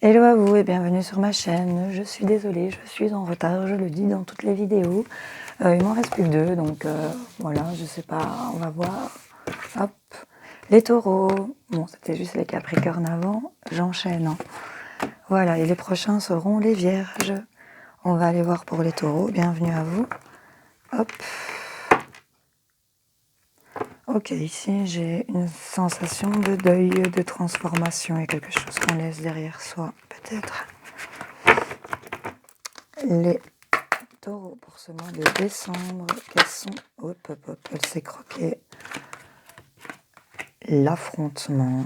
Hello à vous et bienvenue sur ma chaîne. Je suis désolée, je suis en retard, je le dis dans toutes les vidéos. Il m'en reste plus que 2, donc voilà, je sais pas, on va voir. Hop, les taureaux. Bon, c'était juste les capricornes avant, j'enchaîne. Hein. Voilà, et les prochains seront les vierges. On va aller voir pour les taureaux, bienvenue à vous. Hop. Ok, ici j'ai une sensation de deuil, de transformation et quelque chose qu'on laisse derrière soi, peut-être. Les taureaux pour ce mois de décembre, quels sont... Hop, hop, hop, elle s'est croquée. L'affrontement.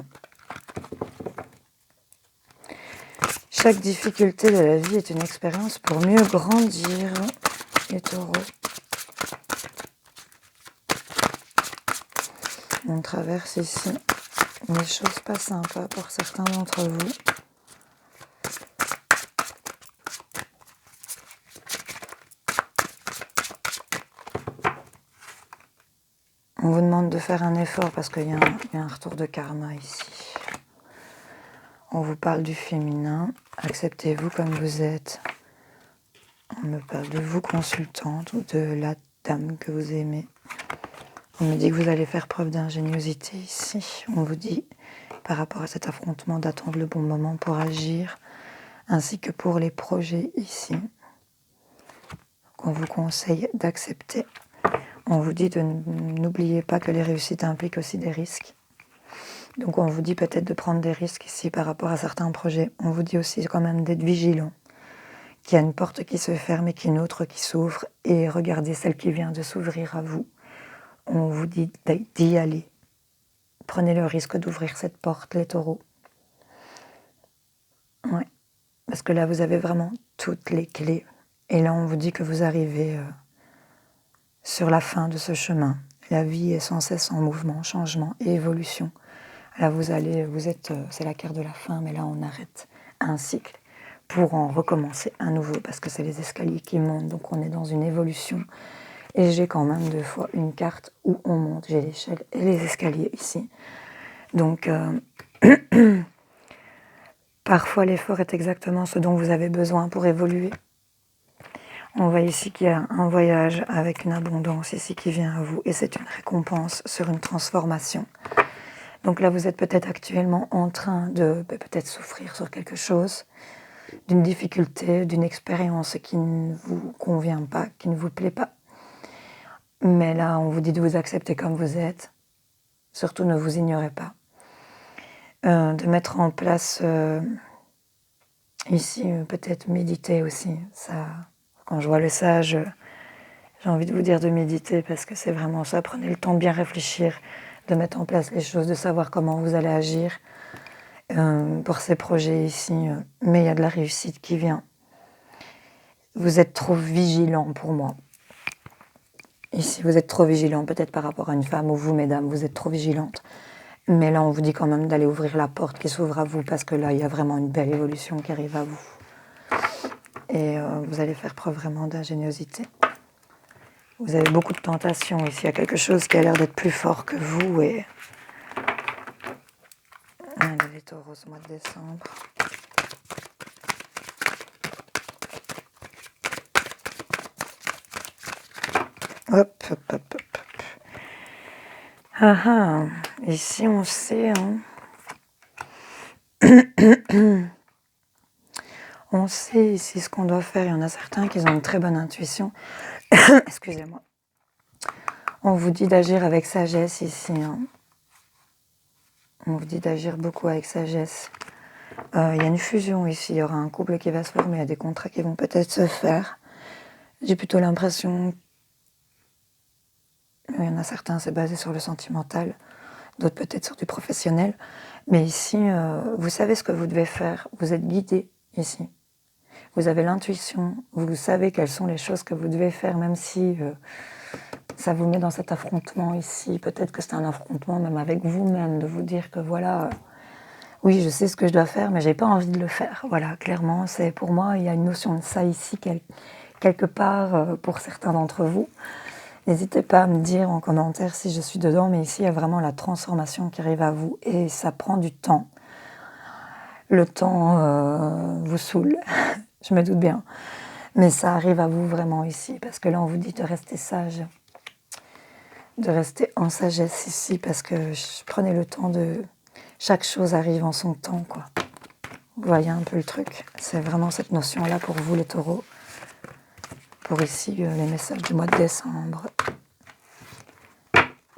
Chaque difficulté de la vie est une expérience pour mieux grandir. Les taureaux. On traverse ici des choses pas sympas pour certains d'entre vous. On vous demande de faire un effort parce qu'il y a un retour de karma ici. On vous parle du féminin. Acceptez-vous comme vous êtes. On me parle de vous consultante ou de la dame que vous aimez. On me dit que vous allez faire preuve d'ingéniosité ici. On vous dit, par rapport à cet affrontement, d'attendre le bon moment pour agir, ainsi que pour les projets ici. On vous conseille d'accepter. On vous dit de n'oubliez pas que les réussites impliquent aussi des risques. Donc on vous dit peut-être de prendre des risques ici par rapport à certains projets. On vous dit aussi quand même d'être vigilant, qu'il y a une porte qui se ferme et qu'une autre qui s'ouvre. Et regardez celle qui vient de s'ouvrir à vous. On vous dit d'y aller. Prenez le risque d'ouvrir cette porte, les taureaux. Ouais. Parce que là, vous avez vraiment toutes les clés. Et là, on vous dit que vous arrivez sur la fin de ce chemin. La vie est sans cesse en mouvement, changement et évolution. Là, c'est la carte de la fin, mais là, on arrête un cycle pour en recommencer un nouveau, parce que c'est les escaliers qui montent, donc on est dans une évolution. Et j'ai quand même 2 fois une carte où on monte. J'ai l'échelle et les escaliers ici. Donc, parfois, l'effort est exactement ce dont vous avez besoin pour évoluer. On voit ici qu'il y a un voyage avec une abondance ici qui vient à vous. Et c'est une récompense sur une transformation. Donc là, vous êtes peut-être actuellement en train de peut-être souffrir sur quelque chose, d'une difficulté, d'une expérience qui ne vous convient pas, qui ne vous plaît pas. Mais là, on vous dit de vous accepter comme vous êtes. Surtout, ne vous ignorez pas. De mettre en place, ici, peut-être méditer aussi. Ça, quand je vois le sage, j'ai envie de vous dire de méditer parce que c'est vraiment ça. Prenez le temps de bien réfléchir, de mettre en place les choses, de savoir comment vous allez agir pour ces projets ici. Mais il y a de la réussite qui vient. Vous êtes trop vigilant pour moi. Ici, vous êtes trop vigilant, peut-être par rapport à une femme ou vous, mesdames, vous êtes trop vigilante. Mais là, on vous dit quand même d'aller ouvrir la porte qui s'ouvre à vous parce que là, il y a vraiment une belle évolution qui arrive à vous. Et vous allez faire preuve vraiment d'ingéniosité. Vous avez beaucoup de tentations ici. Il y a quelque chose qui a l'air d'être plus fort que vous. Et allez, les taureaux ce mois de décembre. Hop, hop, hop, hop. Ah ah, ici on sait, hein. On sait ici ce qu'on doit faire. Il y en a certains qui ont une très bonne intuition. Excusez-moi. On vous dit d'agir avec sagesse ici. Hein. On vous dit d'agir beaucoup avec sagesse. Il y a une fusion ici. Il y aura un couple qui va se former. Il y a des contrats qui vont peut-être se faire. J'ai plutôt l'impression... Il y en a certains, c'est basé sur le sentimental. D'autres peut-être sur du professionnel. Mais ici, vous savez ce que vous devez faire. Vous êtes guidé ici. Vous avez l'intuition. Vous savez quelles sont les choses que vous devez faire, même si... ça vous met dans cet affrontement ici. Peut-être que c'est un affrontement même avec vous-même, de vous dire que voilà, oui, je sais ce que je dois faire, mais j'ai pas envie de le faire. Voilà, clairement, c'est pour moi, il y a une notion de ça ici, quelque part, pour certains d'entre vous. N'hésitez pas à me dire en commentaire si je suis dedans, mais ici, il y a vraiment la transformation qui arrive à vous et ça prend du temps. le temps vous saoule, je me doute bien. Mais ça arrive à vous vraiment ici, parce que là on vous dit de rester sage, de rester en sagesse ici, parce que prenez le temps de... Chaque chose arrive en son temps, quoi. Vous voyez un peu le truc, c'est vraiment cette notion-là pour vous les taureaux. Pour ici, les messages du mois de décembre.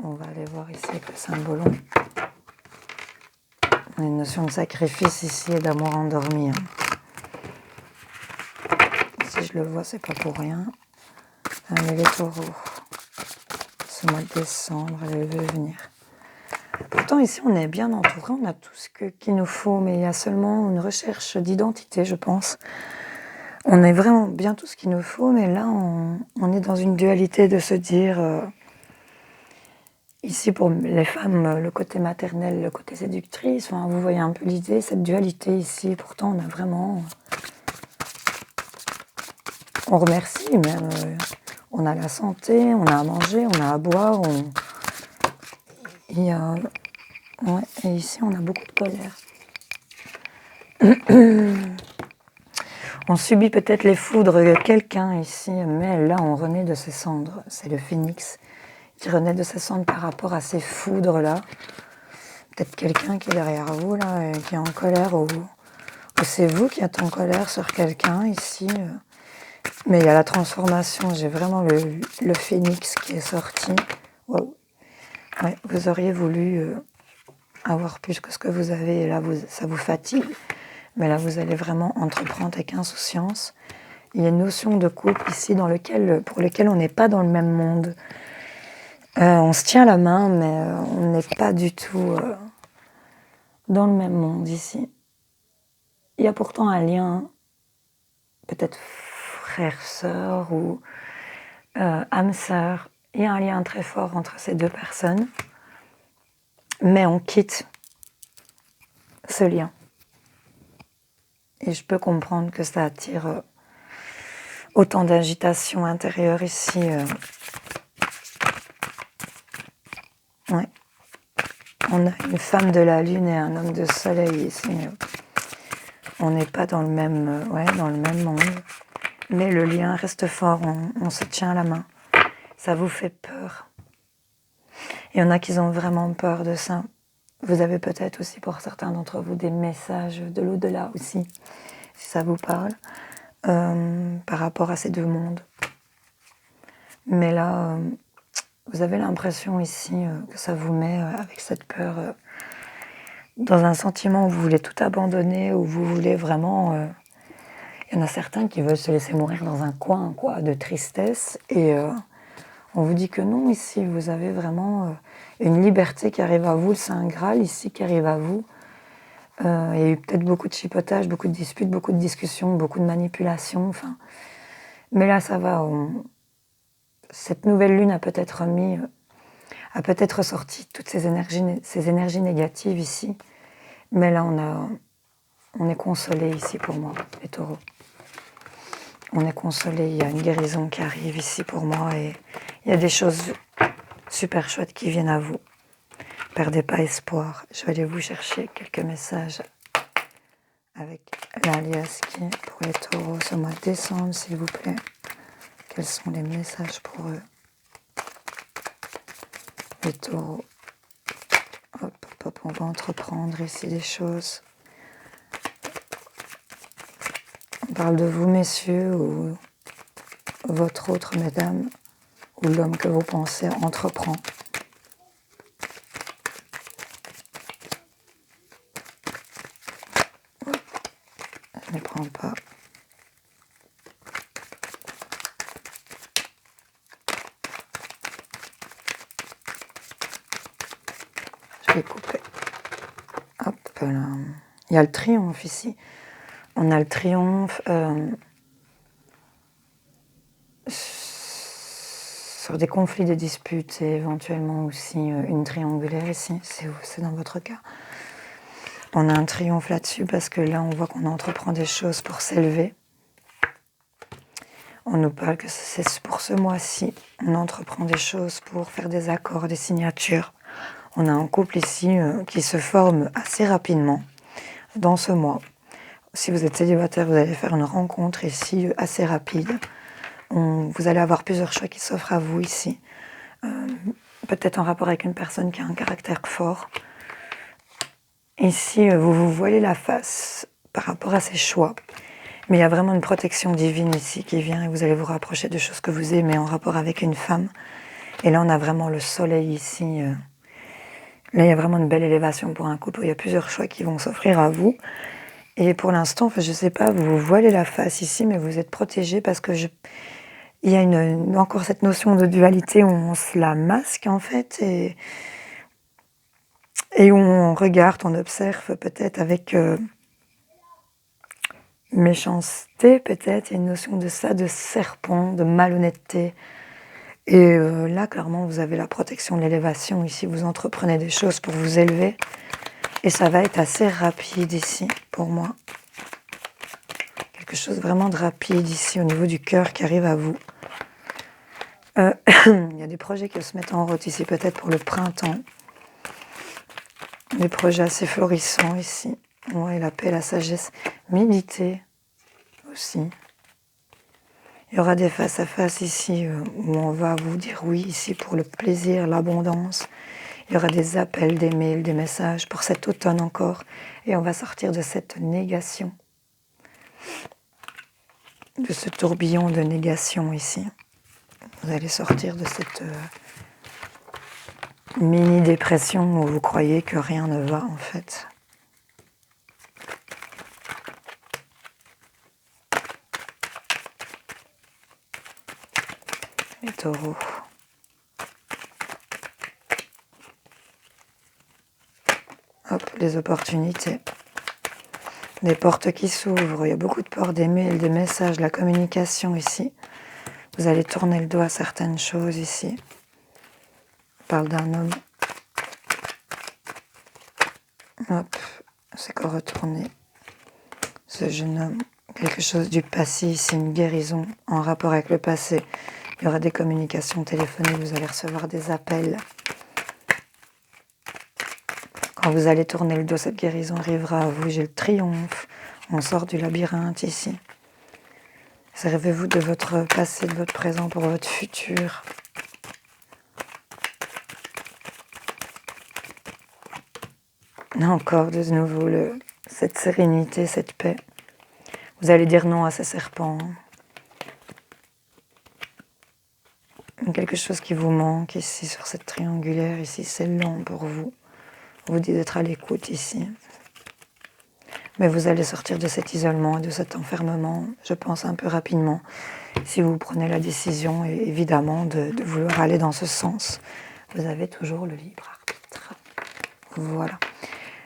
On va aller voir ici avec le symbolon. On a une notion de sacrifice ici et d'amour endormi. Si je le vois, c'est pas pour rien. Allez les taureaux. Ce mois de décembre, allez le venir. Pourtant ici on est bien entouré, on a tout ce qu'il nous faut, mais il y a seulement une recherche d'identité, je pense. On est vraiment bien tout ce qu'il nous faut, mais là on est dans une dualité de se dire, ici pour les femmes, le côté maternel, le côté séductrice, enfin, vous voyez un peu l'idée, cette dualité ici, pourtant on a vraiment... On remercie même, on a la santé, on a à manger, on a à boire, il y a... Ouais, et ici on a beaucoup de colère. On subit peut-être les foudres de quelqu'un ici, mais là on renaît de ses cendres. C'est le phénix qui renaît de ses cendres par rapport à ces foudres-là. Peut-être quelqu'un qui est derrière vous, là, et qui est en colère, ou c'est vous qui êtes en colère sur quelqu'un ici. Mais il y a la transformation, j'ai vraiment le phénix qui est sorti. Wow. Ouais, vous auriez voulu avoir plus que ce que vous avez, et là ça vous fatigue. Mais là, vous allez vraiment entreprendre avec insouciance. Il y a une notion de couple ici pour lequel on n'est pas dans le même monde. On se tient la main, mais on n'est pas du tout dans le même monde ici. Il y a pourtant un lien, peut-être frère-sœur ou âme-sœur. Il y a un lien très fort entre ces deux personnes. Mais on quitte ce lien. Et je peux comprendre que ça attire autant d'agitation intérieure ici. Ouais. On a une femme de la lune et un homme de soleil ici. On n'est pas dans le même, dans le même monde. Mais le lien reste fort, on se tient la main. Ça vous fait peur. Il y en a qui ont vraiment peur de ça. Vous avez peut-être aussi pour certains d'entre vous des messages de l'au-delà aussi, si ça vous parle, par rapport à ces deux mondes. Mais là, vous avez l'impression ici que ça vous met avec cette peur dans un sentiment où vous voulez tout abandonner, où vous voulez vraiment... Il y en a certains qui veulent se laisser mourir dans un coin, quoi, de tristesse. Et on vous dit que non, ici, vous avez vraiment une liberté qui arrive à vous, le Saint Graal, ici, qui arrive à vous. Il y a eu peut-être beaucoup de chipotage, beaucoup de disputes, beaucoup de discussions, beaucoup de manipulations. Enfin. Mais là, ça va. Cette nouvelle lune a peut-être ressorti toutes ces énergies négatives ici. Mais là, on est consolé ici pour moi, les taureaux. On est consolé, il y a une guérison qui arrive ici pour moi et il y a des choses super chouettes qui viennent à vous. Perdez pas espoir. Je vais aller vous chercher quelques messages avec l'alias qui est pour les taureaux ce mois de décembre, s'il vous plaît. Quels sont les messages pour eux? Les taureaux. Hop, hop, hop, on va entreprendre ici des choses. On parle de vous, messieurs, ou votre autre, mesdames, ou l'homme que vous pensez entreprend. Je ne les prends pas. Je vais couper. Hop là. Il y a le triomphe ici. On a le triomphe sur des conflits, des disputes et éventuellement aussi une triangulaire ici, c'est dans votre cas. On a un triomphe là-dessus parce que là, on voit qu'on entreprend des choses pour s'élever. On nous parle que c'est pour ce mois-ci. On entreprend des choses pour faire des accords, des signatures. On a un couple ici qui se forme assez rapidement. dans ce mois. Si vous êtes célibataire, vous allez faire une rencontre ici assez rapide. Vous allez avoir plusieurs choix qui s'offrent à vous ici. Peut-être en rapport avec une personne qui a un caractère fort. Ici, vous vous voilez la face par rapport à ces choix. Mais il y a vraiment une protection divine ici qui vient et vous allez vous rapprocher de choses que vous aimez en rapport avec une femme. Et là, on a vraiment le soleil ici. Là, il y a vraiment une belle élévation pour un couple. Il y a plusieurs choix qui vont s'offrir à vous. Et pour l'instant, je ne sais pas, vous vous voilez la face ici, mais vous êtes protégé parce que il y a encore cette notion de dualité où on se la masque en fait et où on regarde, on observe peut-être avec méchanceté, peut-être, il y a une notion de ça, de serpent, de malhonnêteté. Et là, clairement, vous avez la protection de l'élévation. Ici, vous entreprenez des choses pour vous élever. Et ça va être assez rapide ici, pour moi. Quelque chose vraiment de rapide ici, au niveau du cœur qui arrive à vous. Il y a des projets qui se mettent en route ici, peut-être pour le printemps. Des projets assez florissants ici. Ouais, la paix, la sagesse. Méditer aussi. Il y aura des face-à-face ici où on va vous dire oui ici pour le plaisir, l'abondance. Il y aura des appels, des mails, des messages pour cet automne encore. Et on va sortir de cette négation. De ce tourbillon de négation ici. Vous allez sortir de cette mini-dépression où vous croyez que rien ne va en fait. Les taureaux. Hop, les opportunités. Des portes qui s'ouvrent. Il y a beaucoup de portes, des mails, des messages, la communication ici. Vous allez tourner le dos à certaines choses ici. On parle d'un homme. Hop, c'est quoi retourner ce jeune homme. Quelque chose du passé ici, une guérison en rapport avec le passé. Il y aura des communications téléphoniques, vous allez recevoir des appels. Quand vous allez tourner le dos, cette guérison arrivera à vous. J'ai le triomphe. On sort du labyrinthe ici. Servez-vous de votre passé, de votre présent pour votre futur. Encore de nouveau, cette sérénité, cette paix. Vous allez dire non à ces serpents. Quelque chose qui vous manque ici, sur cette triangulaire. Ici, c'est lent pour vous. On vous dit d'être à l'écoute ici. Mais vous allez sortir de cet isolement et de cet enfermement, je pense, un peu rapidement. Si vous prenez la décision, évidemment, de vouloir aller dans ce sens. Vous avez toujours le libre arbitre. Voilà.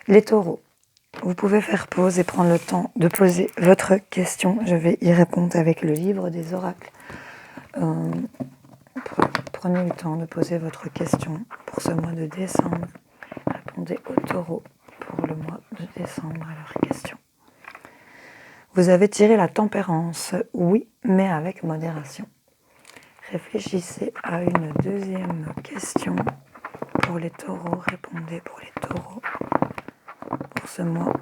Les taureaux, vous pouvez faire pause et prendre le temps de poser votre question. Je vais y répondre avec le livre des oracles. Prenez le temps de poser votre question pour ce mois de décembre. Répondez aux taureaux pour le mois de décembre à leurs questions. Vous avez tiré la tempérance, oui, mais avec modération. Réfléchissez à une deuxième question pour les taureaux. Répondez pour les taureaux pour ce mois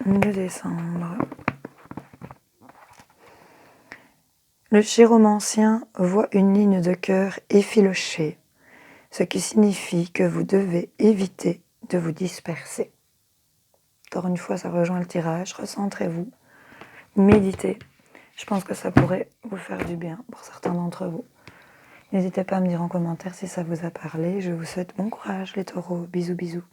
de décembre. Le chiromancien voit une ligne de cœur effilochée, ce qui signifie que vous devez éviter de vous disperser. Encore une fois, ça rejoint le tirage. Recentrez-vous, méditez. Je pense que ça pourrait vous faire du bien pour certains d'entre vous. N'hésitez pas à me dire en commentaire si ça vous a parlé. Je vous souhaite bon courage les taureaux. Bisous, bisous.